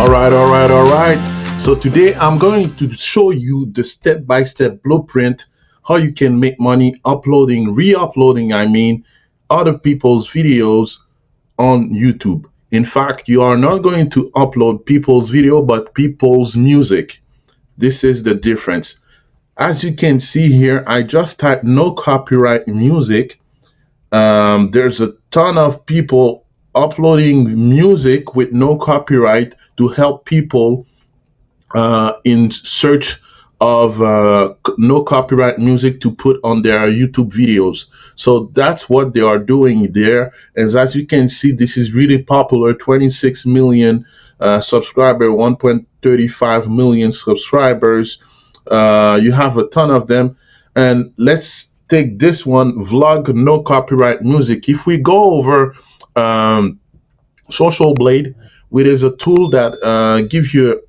All right. So today I'm going to show you the step-by-step blueprint how you can make money uploading, re-uploading, other people's videos on YouTube. In fact, you are not going to upload people's video, but people's music. This is the difference. As you can see here, I just typed no copyright music. There's a ton of people uploading music with no copyright to help people in search of no copyright music to put on their YouTube videos. So that's what they are doing there. As you can see, this is really popular, 26 million subscriber, 1.35 million subscribers. You have a ton of them. And let's take this one, vlog no copyright music. If we go over Social Blade, which is a tool that gives you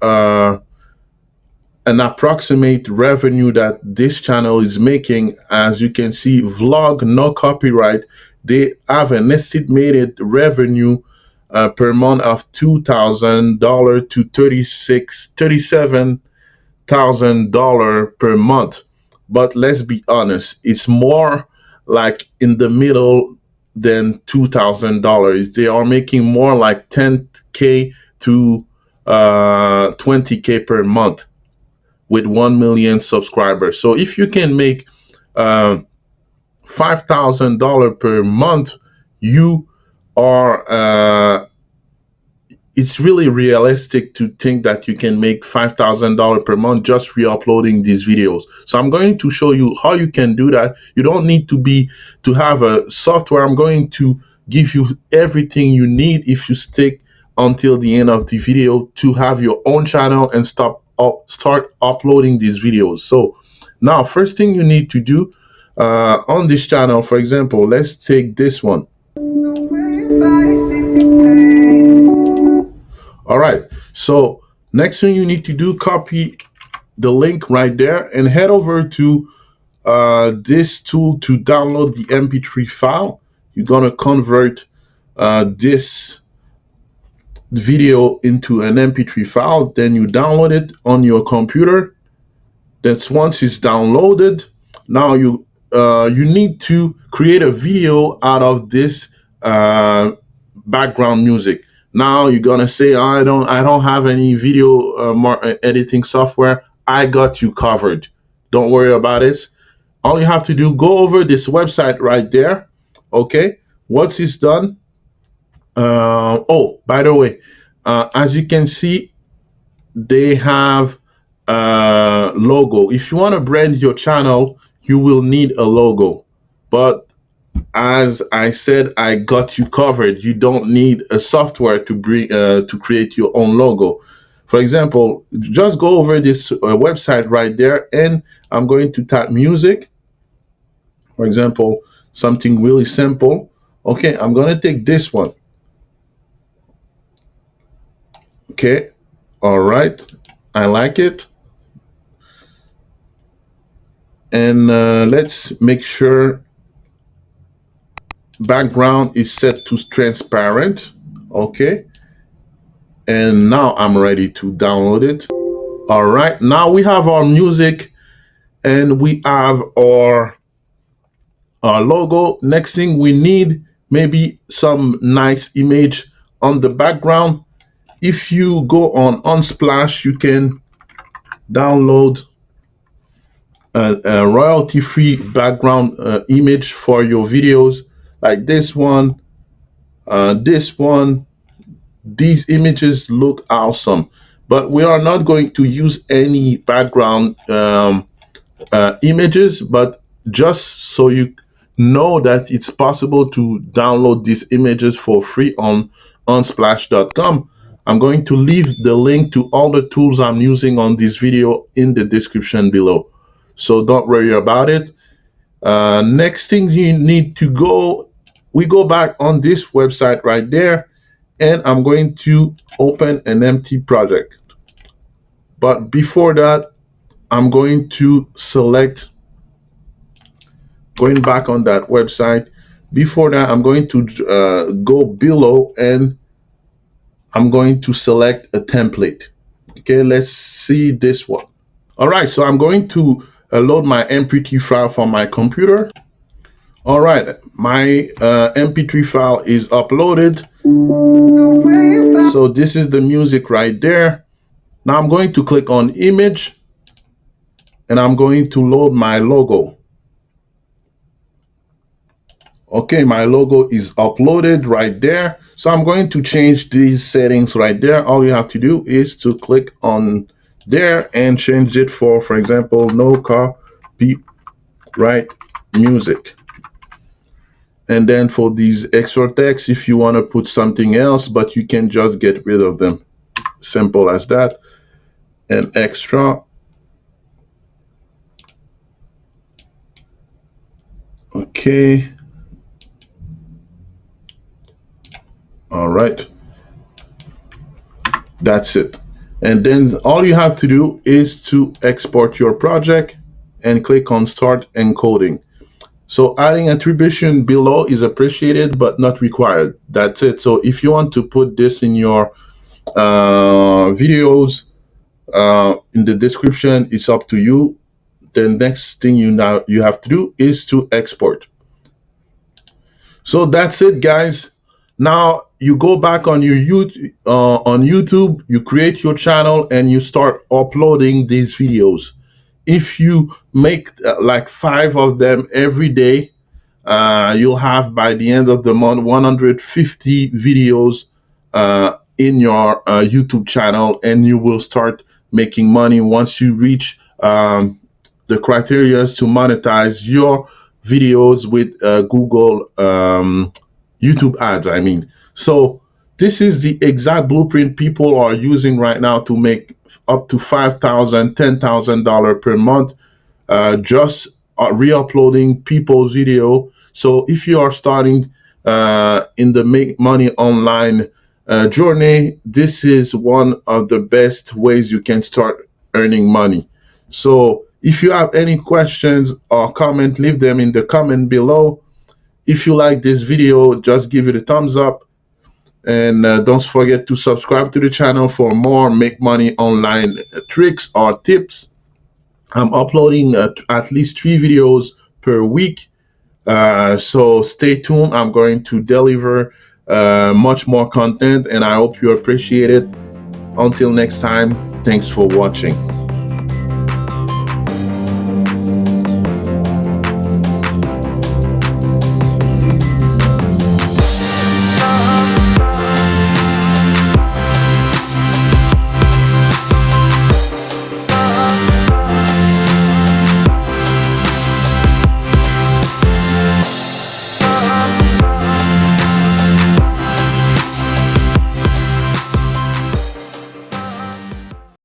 an approximate revenue that this channel is making. As you can see, vlog no copyright, they have an estimated revenue per month of $2,000 to $37,000 per month. But let's be honest, it's more like in the middle than $2,000. They are making more like 10K to 20K per month with 1 million subscribers. So if you can make $5,000 per month, you are it's really realistic to think that you can make $5,000 per month just re-uploading these videos. So I'm going to show you how you can do that. You don't need to have a software. I'm going to give you everything you need if you stick until the end of the video to have your own channel and start uploading these videos. So now, first thing you need to do on this channel, for example, let's take this one. All right, so next thing you need to do, copy the link right there and head over to this tool to download the MP3 file. You're gonna convert this video into an MP3 file, then you download it on your computer. That's once it's downloaded. Now you need to create a video out of this background music. Now you're gonna say, I don't have any video editing software. I got you covered. Don't worry about it. All you have to do, go over this website right there. Okay, once it's done, oh, by the way, as you can see, they have a logo. If you want to brand your channel, you will need a logo. But as I said, I got you covered. You don't need a software to create your own logo. For example, just go over this website right there, and I'm going to type music. For example, something really simple. Okay, I'm going to take this one. Okay, all right, I like it. And let's make sure background is set to transparent. Okay, and now I'm ready to download it. All right, now we have our music and we have our logo. Next thing we need, maybe some nice image on the background. If you go on Unsplash, you can download a royalty-free background image for your videos, like this one, this one. These images look awesome, but we are not going to use any background images. But just so you know that it's possible to download these images for free on unsplash.com. I'm going to leave the link to all the tools I'm using on this video in the description below, so don't worry about it. Next thing you need to go, we go back on this website right there, and I'm going to open an empty project. But before that, I'm going to select, going back on that website. Before that, I'm going to go below and I'm going to select a template. Okay, let's see this one. All right, so I'm going to load my MP3 file from my computer. All right, my MP3 file is uploaded. So this is the music right there. Now I'm going to click on image and I'm going to load my logo. Okay, my logo is uploaded right there. So I'm going to change these settings right there. All you have to do is to click on there and change it for example, no copyright music. And then for these extra text, if you want to put something else, but you can just get rid of them. Simple as that. And extra. Okay. All right. That's it. And then all you have to do is to export your project and click on start encoding. So adding attribution below is appreciated but not required. That's it. So if you want to put this in your videos in the description, it's up to you. The next thing you have to do is to export. So that's it, guys. Now you go back on your YouTube, you create your channel and you start uploading these videos. If you make like 5 of them every day, you'll have by the end of the month 150 videos in your YouTube channel, and you will start making money once you reach the criteria to monetize your videos with Google YouTube ads, I mean. So this is the exact blueprint people are using right now to make up to $5,000, $10,000 per month, just re-uploading people's video. So if you are starting in the make money online journey, this is one of the best ways you can start earning money. So if you have any questions or comment, leave them in the comment below. If you like this video, just give it a thumbs up. And don't forget to subscribe to the channel for more make money online tricks or tips. I'm uploading at least 3 videos per week. So stay tuned. I'm going to deliver much more content and I hope you appreciate it. Until next time, thanks for watching.